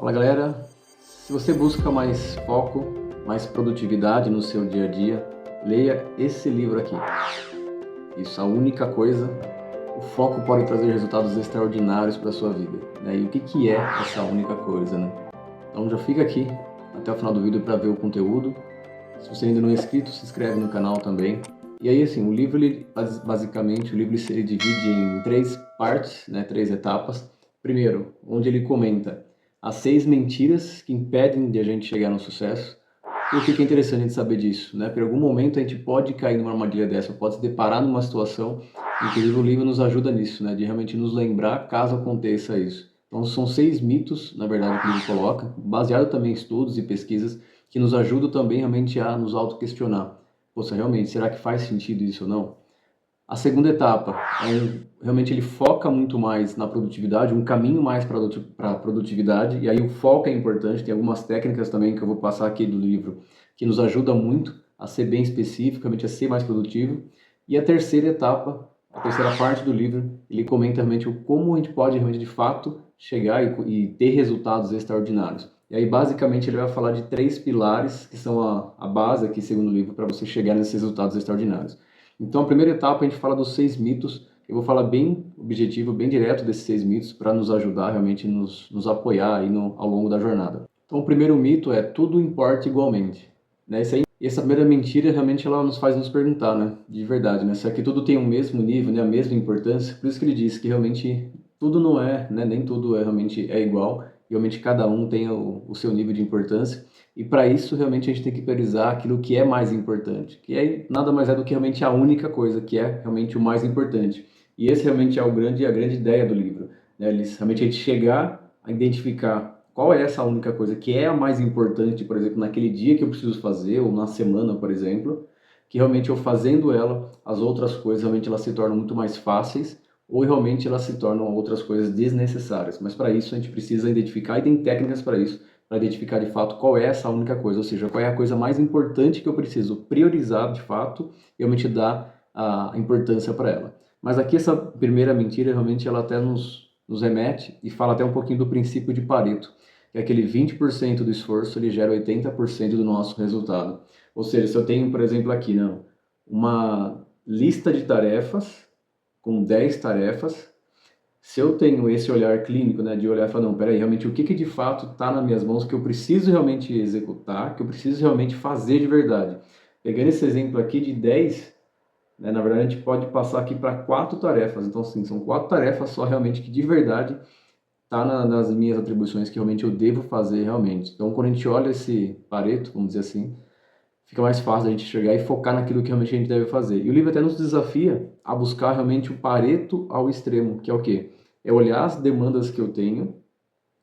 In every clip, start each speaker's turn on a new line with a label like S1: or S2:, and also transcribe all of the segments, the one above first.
S1: Fala galera, se você busca mais foco, mais produtividade no seu dia a dia, leia esse livro aqui. Isso, a única coisa, o foco pode trazer resultados extraordinários para a sua vida, né? E o que é essa única coisa, né? Então já fica aqui até o final do vídeo para ver o conteúdo. Se você ainda não é inscrito, se inscreve no canal também. E aí assim, o livro, basicamente, ele se divide em 3 partes, né? 3 etapas. Primeiro, onde ele comenta as 6 mentiras que impedem de a gente chegar no sucesso. E o que é interessante a gente saber disso, né? Por algum momento a gente pode cair numa armadilha dessa, pode se deparar numa situação, inclusive o livro nos ajuda nisso, né? De realmente nos lembrar caso aconteça isso. Então são 6 mitos, na verdade, que o livro coloca, baseado também em estudos e pesquisas, que nos ajudam também realmente a nos auto-questionar. Poxa, realmente, será que faz sentido isso ou não? A segunda etapa, realmente ele foca muito mais na produtividade, um caminho mais para a produtividade, e aí o foco é importante, tem algumas técnicas também que eu vou passar aqui do livro, que nos ajudam muito a ser bem especificamente, a ser mais produtivo. E a terceira etapa, a terceira parte do livro, ele comenta realmente o como a gente pode realmente de fato chegar e ter resultados extraordinários. E aí basicamente ele vai falar de 3 pilares que são a base aqui, segundo o livro, para você chegar nesses resultados extraordinários. Então, a primeira etapa a gente fala dos 6 mitos. Eu vou falar bem objetivo, bem direto desses 6 mitos para nos ajudar realmente, nos apoiar aí ao longo da jornada. Então, o primeiro mito é tudo importa igualmente. Né? Essa primeira mentira realmente ela nos faz nos perguntar, né? De verdade, né? Será que tudo tem o mesmo nível, né? A mesma importância? Por isso que ele diz que realmente tudo não é, né? Nem tudo realmente é igual. Realmente cada um tem o seu nível de importância. E para isso, realmente, a gente tem que priorizar aquilo que é mais importante, que é nada mais é do que realmente a única coisa, que é realmente o mais importante. E esse realmente é a grande ideia do livro, né? Realmente a gente chegar a identificar qual é essa única coisa que é a mais importante, por exemplo, naquele dia que eu preciso fazer, ou na semana, por exemplo, que realmente eu fazendo ela, as outras coisas realmente elas se tornam muito mais fáceis, ou realmente elas se tornam outras coisas desnecessárias. Mas para isso a gente precisa identificar e tem técnicas para isso, para identificar de fato qual é essa única coisa, ou seja, qual é a coisa mais importante que eu preciso priorizar de fato e realmente dar a importância para ela. Mas aqui essa primeira mentira realmente ela até nos remete e fala até um pouquinho do princípio de Pareto, que é aquele 20% do esforço ele gera 80% do nosso resultado. Ou seja, se eu tenho, por exemplo, aqui não, uma lista de tarefas com 10 tarefas, se eu tenho esse olhar clínico, né, de olhar e falar, não, peraí, realmente o que de fato está nas minhas mãos que eu preciso realmente executar, que eu preciso realmente fazer de verdade. Pegando esse exemplo aqui de 10, né, na verdade a gente pode passar aqui para 4 tarefas. Então, sim, são 4 tarefas só realmente que de verdade está nas minhas atribuições que realmente eu devo fazer realmente. Então, quando a gente olha esse Pareto, vamos dizer assim, fica mais fácil a gente chegar e focar naquilo que realmente a gente deve fazer. E o livro até nos desafia a buscar realmente o Pareto ao extremo, que é o quê? É olhar as demandas que eu tenho,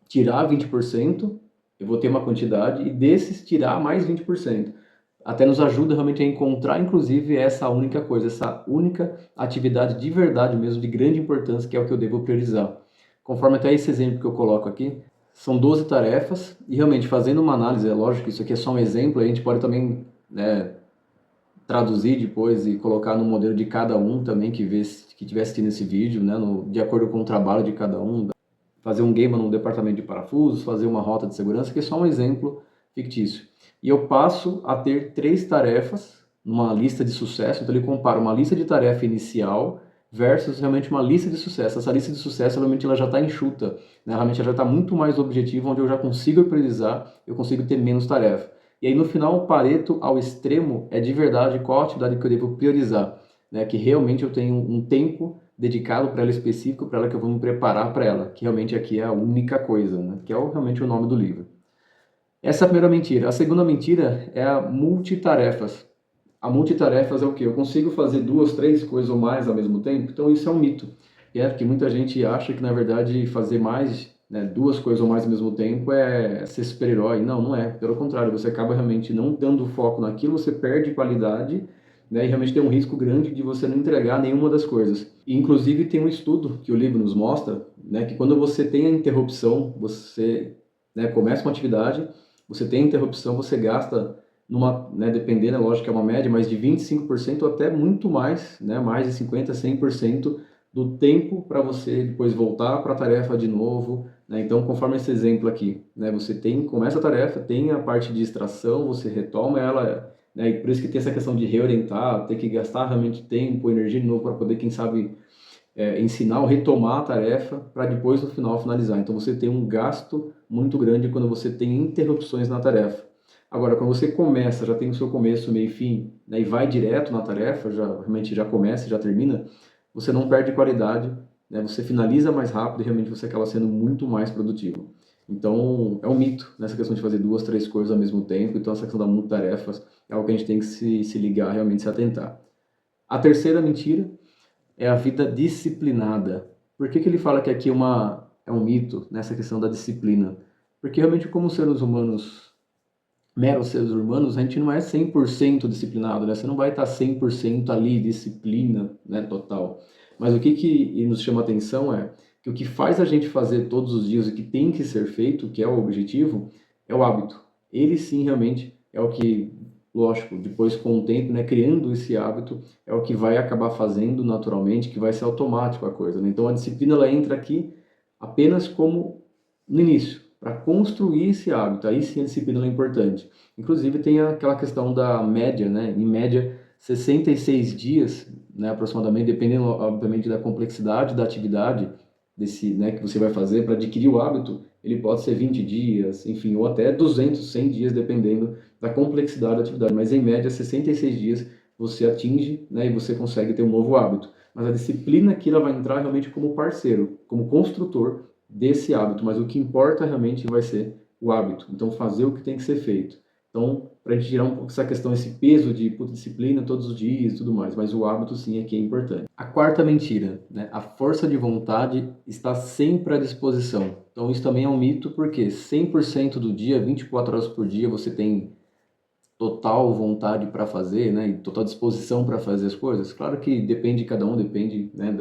S1: tirar 20%, eu vou ter uma quantidade, e desses tirar mais 20%. Até nos ajuda realmente a encontrar, inclusive, essa única coisa, essa única atividade de verdade mesmo, de grande importância, que é o que eu devo priorizar. Conforme até esse exemplo que eu coloco aqui, são 12 tarefas, e realmente fazendo uma análise, é lógico que isso aqui é só um exemplo, a gente pode também, né, traduzir depois e colocar no modelo de cada um também que estiver assistindo esse vídeo, né, de acordo com o trabalho de cada um, fazer um game no departamento de parafusos, fazer uma rota de segurança, que é só um exemplo fictício. E eu passo a ter 3 tarefas numa lista de sucesso, então ele compara uma lista de tarefa inicial versus realmente uma lista de sucesso. Essa lista de sucesso realmente ela já está enxuta, né? Realmente ela já está muito mais objetiva, onde eu já consigo priorizar, eu consigo ter menos tarefa. E aí no final o Pareto ao extremo é de verdade qual a atividade que eu devo priorizar, né? Que realmente eu tenho um tempo dedicado para ela específico, para ela que eu vou me preparar para ela, que realmente aqui é a única coisa, né? Que é realmente o nome do livro. Essa é a primeira mentira. A segunda mentira é a multitarefas. A multitarefas é o quê? Eu consigo fazer 2, 3 coisas ou mais ao mesmo tempo? Então isso é um mito. E é porque muita gente acha que na verdade fazer mais, né, 2 coisas ou mais ao mesmo tempo é ser super-herói. Não, não é. Pelo contrário, você acaba realmente não dando foco naquilo, você perde qualidade, né, e realmente tem um risco grande de você não entregar nenhuma das coisas. E, inclusive tem um estudo que o livro nos mostra, né, que quando você tem a interrupção, você, né, começa uma atividade, você tem a interrupção, você gasta né, dependendo, é lógico que é uma média, mas de 25% até muito mais, né, mais de 50%, 100% do tempo para você depois voltar para a tarefa de novo, né? Então, conforme esse exemplo aqui, né, você começa a tarefa, tem a parte de extração, você retoma ela, né, e por isso que tem essa questão de reorientar, ter que gastar realmente tempo, energia de novo para poder, quem sabe, ensinar ou retomar a tarefa para depois no final finalizar. Então você tem um gasto muito grande quando você tem interrupções na tarefa. Agora, quando você começa, já tem o seu começo, meio e fim, né, e vai direto na tarefa, realmente já começa e já termina, você não perde qualidade, né, você finaliza mais rápido e realmente você acaba sendo muito mais produtivo. Então, é um mito nessa questão de fazer 2, 3 coisas ao mesmo tempo. Então, essa questão das multitarefas é algo que a gente tem que se ligar, realmente se atentar. A terceira mentira é a vida disciplinada. Por que ele fala que aqui é um mito nessa questão da disciplina? Porque realmente, como seres humanos, meros seres humanos, a gente não é 100% disciplinado, né? Você não vai estar 100% ali, disciplina, né, total. Mas o que nos chama atenção é que o que faz a gente fazer todos os dias, o que tem que ser feito, que é o objetivo, é o hábito. Ele sim, realmente, é o que, lógico, depois com o tempo, né, criando esse hábito, é o que vai acabar fazendo naturalmente, que vai ser automático a coisa, né? Então a disciplina, ela entra aqui apenas como no início, para construir esse hábito. Aí sim a disciplina é importante. Inclusive tem aquela questão da média, né? Em média, 66 dias, né, aproximadamente, dependendo obviamente da complexidade da atividade desse, né, que você vai fazer para adquirir o hábito, ele pode ser 20 dias, enfim, ou até 200, 100 dias, dependendo da complexidade da atividade. Mas em média, 66 dias você atinge, né, e você consegue ter um novo hábito. Mas a disciplina aqui ela vai entrar realmente como parceiro, como construtor desse hábito, mas o que importa realmente vai ser o hábito. Então, fazer o que tem que ser feito. Então, para a gente tirar um pouco essa questão, esse peso de disciplina todos os dias e tudo mais, mas o hábito sim aqui é importante. A quarta mentira, né? A força de vontade está sempre à disposição. Então, isso também é um mito, porque 100% do dia, 24 horas por dia, você tem total vontade para fazer, né? E total disposição para fazer as coisas. Claro que depende de cada um, depende, né,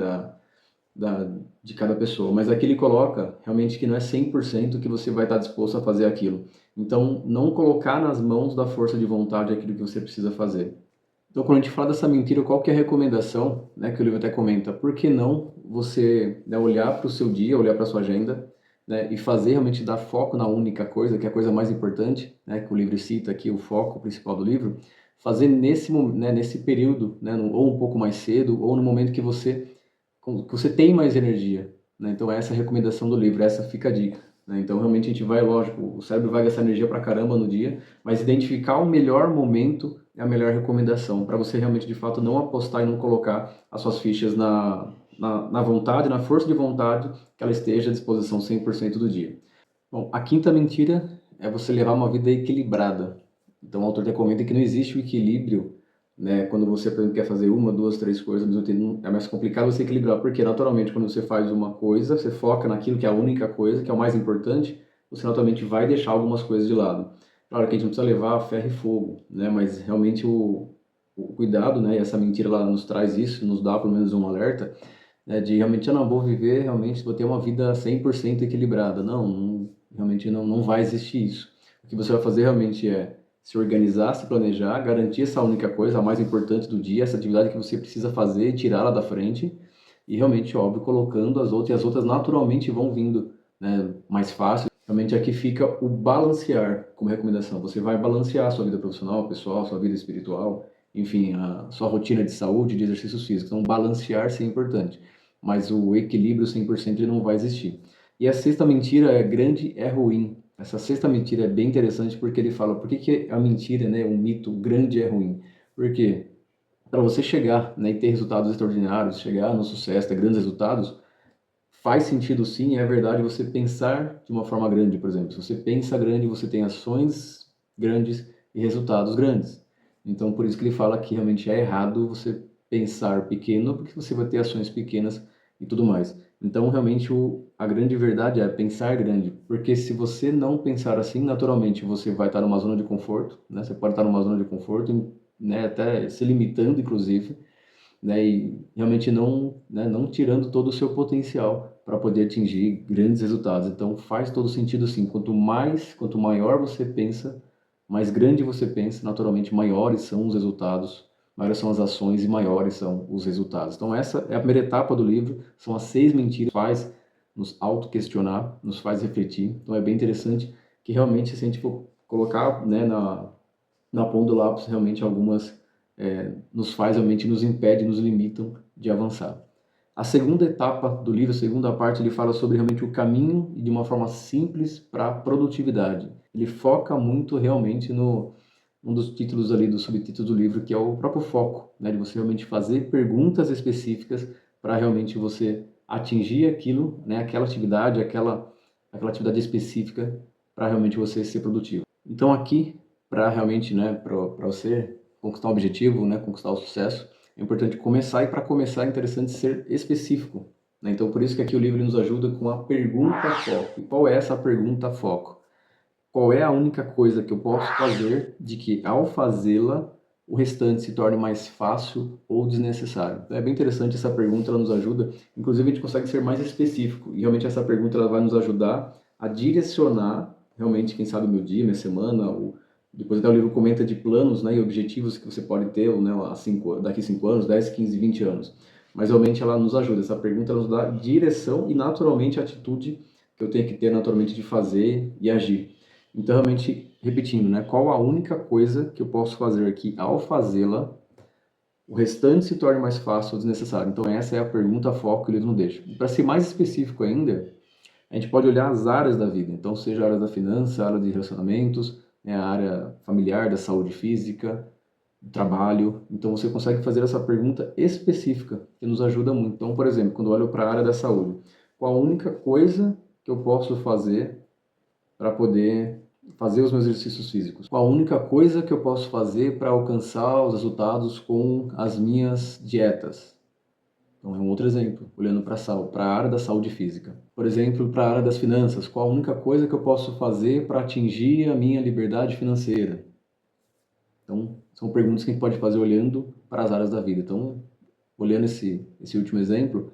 S1: de cada pessoa, mas aqui ele coloca realmente que não é 100% que você vai estar disposto a fazer aquilo. Então, não colocar nas mãos da força de vontade aquilo que você precisa fazer. Então, quando a gente fala dessa mentira, qual que é a recomendação, né, que o livro até comenta? Por que não você, né, olhar para o seu dia, olhar para a sua agenda, né, e fazer realmente dar foco na única coisa, que é a coisa mais importante, né, que o livro cita aqui, o foco principal do livro, fazer nesse período, né, ou um pouco mais cedo, ou no momento que você tem mais energia, né? Então essa é a recomendação do livro, essa fica a dica, né? Então realmente a gente vai, lógico, o cérebro vai gastar energia pra caramba no dia, mas identificar o melhor momento é a melhor recomendação, para você realmente de fato não apostar e não colocar as suas fichas na vontade, na força de vontade, que ela esteja à disposição 100% do dia. Bom, a quinta mentira é você levar uma vida equilibrada. Então o autor até comenta que não existe o equilíbrio, né? Quando você, por exemplo, quer fazer uma, duas, três coisas ao mesmo tempo, é mais complicado você equilibrar, porque naturalmente quando você faz uma coisa, você foca naquilo que é a única coisa, que é o mais importante, você naturalmente vai deixar algumas coisas de lado. Claro que a gente não precisa levar a ferro e fogo, né? Mas realmente o cuidado, né? E essa mentira lá nos traz isso, nos dá pelo menos um alerta, né? De realmente, eu não vou viver, realmente vou ter uma vida 100% equilibrada. Realmente não vai existir isso. O que você vai fazer realmente é se organizar, se planejar, garantir essa única coisa, a mais importante do dia, essa atividade que você precisa fazer, tirá-la da frente e realmente, óbvio, colocando as outras, e as outras naturalmente vão vindo, né, mais fácil. Realmente aqui fica o balancear como recomendação. Você vai balancear a sua vida profissional, pessoal, sua vida espiritual, enfim, a sua rotina de saúde, de exercícios físicos. Então, balancear sim é importante, mas o equilíbrio 100% ele não vai existir. E a sexta mentira é grande é ruim. Essa sexta mentira é bem interessante porque ele fala por que a mentira, né, um mito grande é ruim. Porque para você chegar, né, e ter resultados extraordinários, chegar no sucesso, ter grandes resultados, faz sentido sim, é verdade você pensar de uma forma grande, por exemplo. Se você pensa grande, você tem ações grandes e resultados grandes. Então, por isso que ele fala que realmente é errado você pensar pequeno, porque você vai ter ações pequenas e tudo mais. Então, realmente, a grande verdade é pensar grande, porque se você não pensar assim, naturalmente você vai estar numa zona de conforto, né? Você pode estar numa zona de conforto, né? Até se limitando, inclusive, né? E realmente não tirando todo o seu potencial para poder atingir grandes resultados. Então, faz todo sentido sim. Quanto maior você pensa, mais grande você pensa, naturalmente maiores são os resultados, maiores são as ações e maiores são os resultados. Então essa é a primeira etapa do livro, são as 6 mentiras que faz nos auto-questionar, nos faz refletir. Então é bem interessante que realmente, se a gente for colocar, né, na ponta do lápis, realmente algumas nos faz, realmente nos impede, nos limitam de avançar. A segunda etapa do livro, a segunda parte, ele fala sobre realmente o caminho e de uma forma simples para a produtividade. Ele foca muito realmente no um dos títulos ali, dos subtítulos do livro, que é o próprio foco, né, de você realmente fazer perguntas específicas para realmente você atingir aquilo, né, aquela atividade atividade específica para realmente você ser produtivo. Então aqui, para realmente, né, para você conquistar o objetivo, né, conquistar o sucesso, é importante começar, e para começar é interessante ser específico, né? Então por isso que aqui o livro nos ajuda com a pergunta foco. E qual é essa pergunta foco? Qual é a única coisa que eu posso fazer de que, ao fazê-la, o restante se torne mais fácil ou desnecessário? Então, é bem interessante essa pergunta, ela nos ajuda. Inclusive, a gente consegue ser mais específico. E realmente essa pergunta ela vai nos ajudar a direcionar, realmente, quem sabe, o meu dia, minha semana. Depois até o livro comenta de planos, né, e objetivos que você pode ter, né, daqui 5 anos, 10, 15, 20 anos. Mas realmente ela nos ajuda. Essa pergunta ela nos dá direção e, naturalmente, a atitude que eu tenho que ter, naturalmente, de fazer e agir. Então, realmente, repetindo, né? Qual a única coisa que eu posso fazer aqui ao fazê-la, o restante se torne mais fácil ou desnecessário? Então, essa é a pergunta foco que ele não deixa. E para ser mais específico ainda, a gente pode olhar as áreas da vida. Então, seja a área da finança, a área de relacionamentos, né, a área familiar, da saúde física, do trabalho. Então, você consegue fazer essa pergunta específica, que nos ajuda muito. Então, por exemplo, quando eu olho para a área da saúde, qual a única coisa que eu posso fazer para poder fazer os meus exercícios físicos? Qual a única coisa que eu posso fazer para alcançar os resultados com as minhas dietas? Então é um outro exemplo, olhando para a área da saúde física. Por exemplo, para a área das finanças, qual a única coisa que eu posso fazer para atingir a minha liberdade financeira? Então, são perguntas que a gente pode fazer olhando para as áreas da vida. Então, olhando esse último exemplo,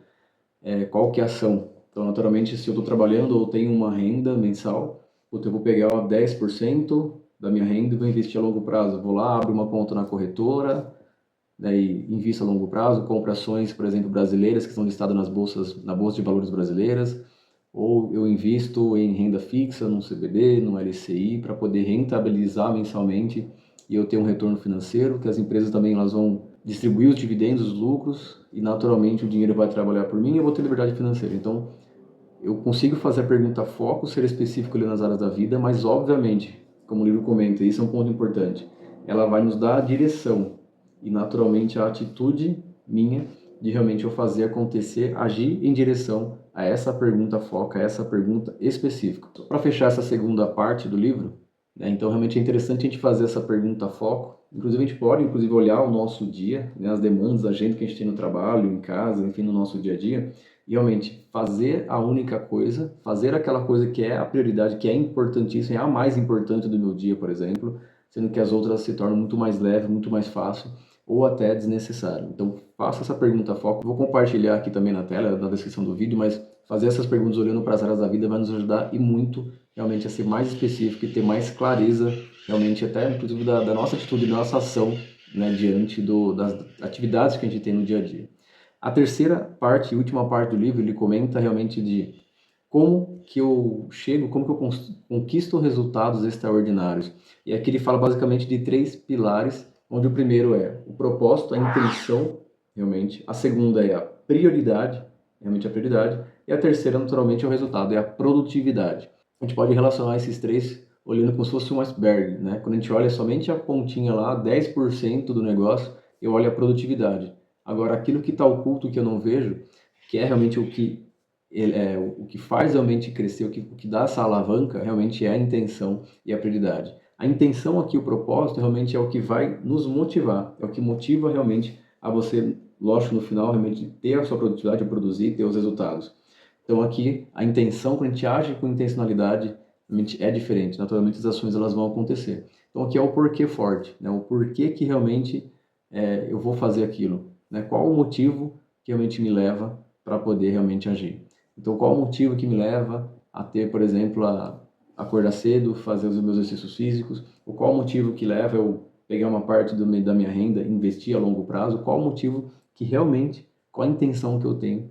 S1: qual que é a ação? Então, naturalmente, se eu estou trabalhando ou tenho uma renda mensal, eu vou pegar 10% da minha renda e vou investir a longo prazo. Vou lá, abro uma conta na corretora, daí invisto a longo prazo, compro ações, por exemplo, brasileiras que estão listadas na Bolsa de Valores brasileiras, ou eu invisto em renda fixa, num CBD, num LCI, para poder rentabilizar mensalmente e eu ter um retorno financeiro, que as empresas também elas vão distribuir os dividendos, os lucros, e naturalmente o dinheiro vai trabalhar por mim e eu vou ter liberdade financeira. Então, eu consigo fazer a pergunta foco, ser específico ali nas áreas da vida, mas obviamente, como o livro comenta, isso é um ponto importante, ela vai nos dar a direção e naturalmente a atitude minha de realmente eu fazer acontecer, agir em direção a essa pergunta foco, a essa pergunta específica. Para fechar essa segunda parte do livro, né, então realmente é interessante a gente fazer essa pergunta foco. Inclusive a gente pode olhar o nosso dia, né, as demandas, a agenda que a gente tem no trabalho, em casa, enfim, no nosso dia a dia, e realmente fazer a única coisa, fazer aquela coisa que é a prioridade, que é importantíssima, é a mais importante do meu dia, por exemplo, sendo que as outras se tornam muito mais leve, muito mais fácil ou até desnecessário. Então faça essa pergunta foco. Vou compartilhar aqui também na tela, na descrição do vídeo, mas fazer essas perguntas olhando para as áreas da vida vai nos ajudar e muito realmente a ser mais específico e ter mais clareza realmente até inclusive da nossa atitude, da nossa ação, né, diante das atividades que a gente tem no dia a dia. A terceira parte e última parte do livro, ele comenta realmente de como que eu chego, como que eu conquisto resultados extraordinários. E aqui ele fala basicamente de 3 pilares, onde o primeiro é o propósito, a intenção, realmente. A segunda é a prioridade, realmente a prioridade. E a terceira, naturalmente, é o resultado, é a produtividade. A gente pode relacionar esses 3 olhando como se fosse um iceberg, né? Quando a gente olha somente a pontinha lá, 10% do negócio, eu olho a produtividade. Agora, aquilo que está oculto, que eu não vejo, que é realmente o que faz realmente crescer, o que dá essa alavanca, realmente é a intenção e a prioridade. A intenção aqui, o propósito, realmente é o que vai nos motivar, é o que motiva realmente a você, lógico, no final, realmente ter a sua produtividade, produzir, ter os resultados. Então aqui, a intenção, quando a gente age com intencionalidade, realmente é diferente, naturalmente as ações elas vão acontecer. Então aqui é o porquê forte, né? O porquê que realmente eu vou fazer aquilo, né? Qual o motivo que realmente me leva para poder realmente agir. Então, qual o motivo que me leva a ter, por exemplo, a acordar cedo, fazer os meus exercícios físicos? Ou qual o motivo que leva eu pegar uma parte da minha renda e investir a longo prazo? Qual o motivo que realmente, qual a intenção que eu tenho,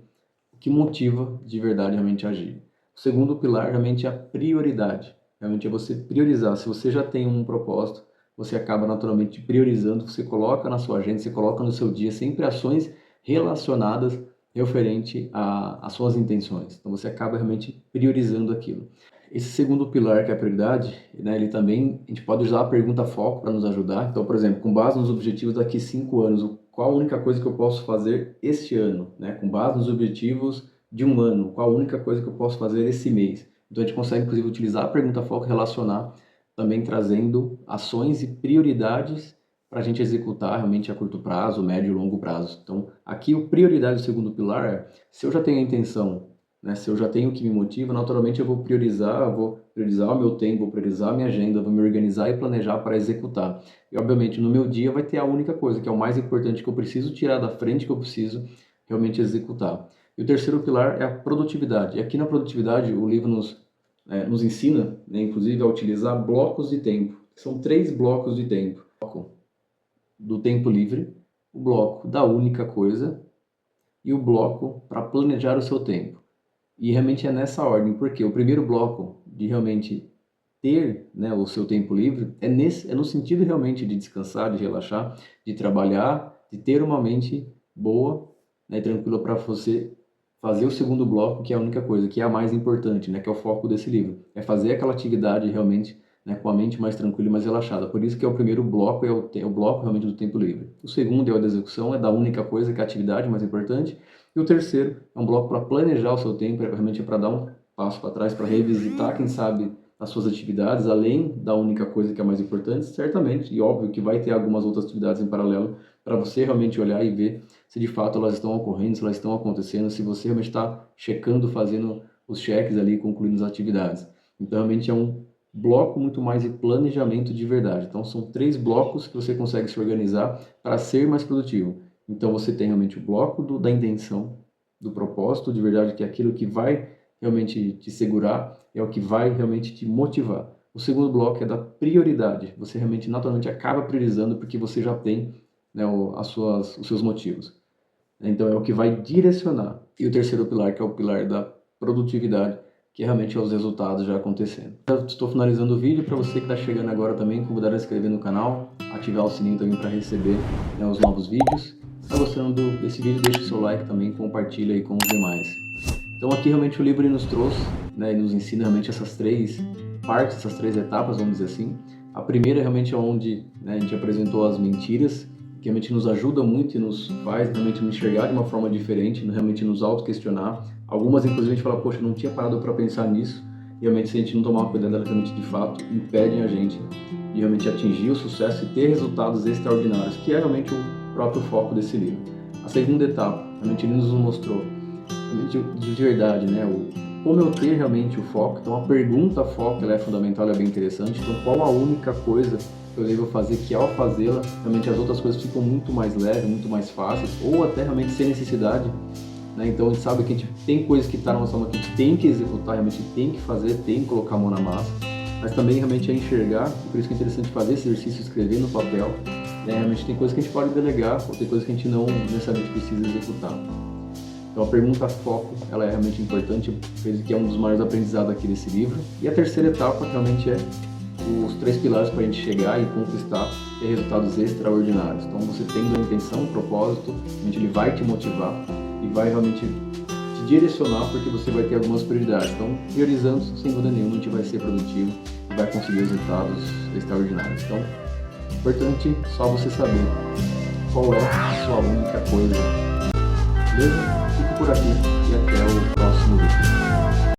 S1: o que motiva de verdade realmente a agir? O segundo pilar realmente é a prioridade. Realmente é você priorizar. Se você já tem um propósito, você acaba naturalmente priorizando, você coloca na sua agenda, você coloca no seu dia sempre ações relacionadas referente às suas intenções. Então você acaba realmente priorizando aquilo. Esse segundo pilar, que é a prioridade, né, ele também, a gente pode usar a pergunta foco para nos ajudar. Então, por exemplo, com base nos objetivos daqui 5 anos, qual a única coisa que eu posso fazer este ano? Né? Com base nos objetivos de um ano, qual a única coisa que eu posso fazer esse mês? Então a gente consegue, inclusive, utilizar a pergunta foco e relacionar, também trazendo ações e prioridades para a gente executar realmente a curto prazo, médio e longo prazo. Então, aqui a prioridade do segundo pilar é, se eu já tenho a intenção, né, se eu já tenho o que me motiva, naturalmente eu vou priorizar o meu tempo, vou priorizar a minha agenda, vou me organizar e planejar para executar. E, obviamente, no meu dia vai ter a única coisa, que é o mais importante, que eu preciso tirar da frente, que eu preciso realmente executar. E o terceiro pilar é a produtividade. E aqui na produtividade, o livro nos ensina, né, inclusive, a utilizar blocos de tempo. São 3 blocos de tempo. O bloco do tempo livre, o bloco da única coisa e o bloco para planejar o seu tempo. E realmente é nessa ordem, porque o primeiro bloco de realmente ter, né, o seu tempo livre é no sentido realmente de descansar, de relaxar, de trabalhar, de ter uma mente boa, né, tranquila para você fazer o segundo bloco, que é a única coisa, que é a mais importante, né, que é o foco desse livro. É fazer aquela atividade realmente, né, com a mente mais tranquila e mais relaxada. Por isso que é o primeiro bloco, é o bloco realmente do tempo livre. O segundo é o da execução, é da única coisa, que é a atividade mais importante. E o terceiro é um bloco para planejar o seu tempo, realmente é para dar um passo para trás, para revisitar, quem sabe, as suas atividades, além da única coisa que é mais importante, certamente, e óbvio que vai ter algumas outras atividades em paralelo, para você realmente olhar e ver se de fato elas estão ocorrendo, se elas estão acontecendo, se você realmente está checando, fazendo os cheques ali, concluindo as atividades. Então, realmente é um bloco muito mais de planejamento de verdade. Então, são 3 blocos que você consegue se organizar para ser mais produtivo. Então, você tem realmente o bloco da intenção, do propósito de verdade, que é aquilo que vai realmente te segurar, é o que vai realmente te motivar. O segundo bloco é da prioridade. Você realmente, naturalmente, acaba priorizando porque você já tem, né, os seus motivos. Então, é o que vai direcionar. E o terceiro pilar, que é o pilar da produtividade, que realmente é os resultados já acontecendo. Eu estou finalizando o vídeo. Para você que está chegando agora também, convidar a se inscrever no canal, ativar o sininho também para receber, né, os novos vídeos. Se está gostando desse vídeo, deixe o seu like também, compartilha aí com os demais. Então aqui realmente o livro nos trouxe, né, e nos ensina realmente essas 3 partes, essas 3 etapas, vamos dizer assim. A primeira realmente é onde, né, a gente apresentou as mentiras, que realmente nos ajuda muito e nos faz realmente nos enxergar de uma forma diferente, realmente nos auto-questionar. Algumas, inclusive, a gente fala, poxa, eu não tinha parado para pensar nisso. E realmente, se a gente não tomar cuidado, elas realmente, de fato, impedem a gente de realmente atingir o sucesso e ter resultados extraordinários, que é realmente o próprio foco desse livro. A segunda etapa, realmente, ele nos mostrou de verdade, né, como eu ter realmente o foco. Então, a pergunta foco, ela é fundamental, ela é bem interessante. Então, qual a única coisa que eu devo fazer, que ao fazê-la, realmente as outras coisas ficam muito mais leves, muito mais fáceis, ou até realmente sem necessidade, né? Então, a gente sabe que a gente tem coisas que está na nossa mão que a gente tem que executar, realmente tem que fazer, tem que colocar a mão na massa, mas também realmente é enxergar, e por isso que é interessante fazer esse exercício, escrever no papel, né? Realmente tem coisas que a gente pode delegar, ou tem coisas que a gente não necessariamente precisa executar. Então, a pergunta foco, ela é realmente importante, que é um dos maiores aprendizados aqui desse livro. E a terceira etapa realmente é os 3 pilares para a gente chegar e conquistar, ter resultados extraordinários. Então, você tendo a intenção, um propósito, realmente ele vai te motivar e vai realmente te direcionar, porque você vai ter algumas prioridades. Então, priorizando, sem dúvida nenhuma, a gente vai ser produtivo e vai conseguir resultados extraordinários. Então, importante só você saber qual é a sua única coisa. Beleza? Fique por aqui e até o próximo vídeo.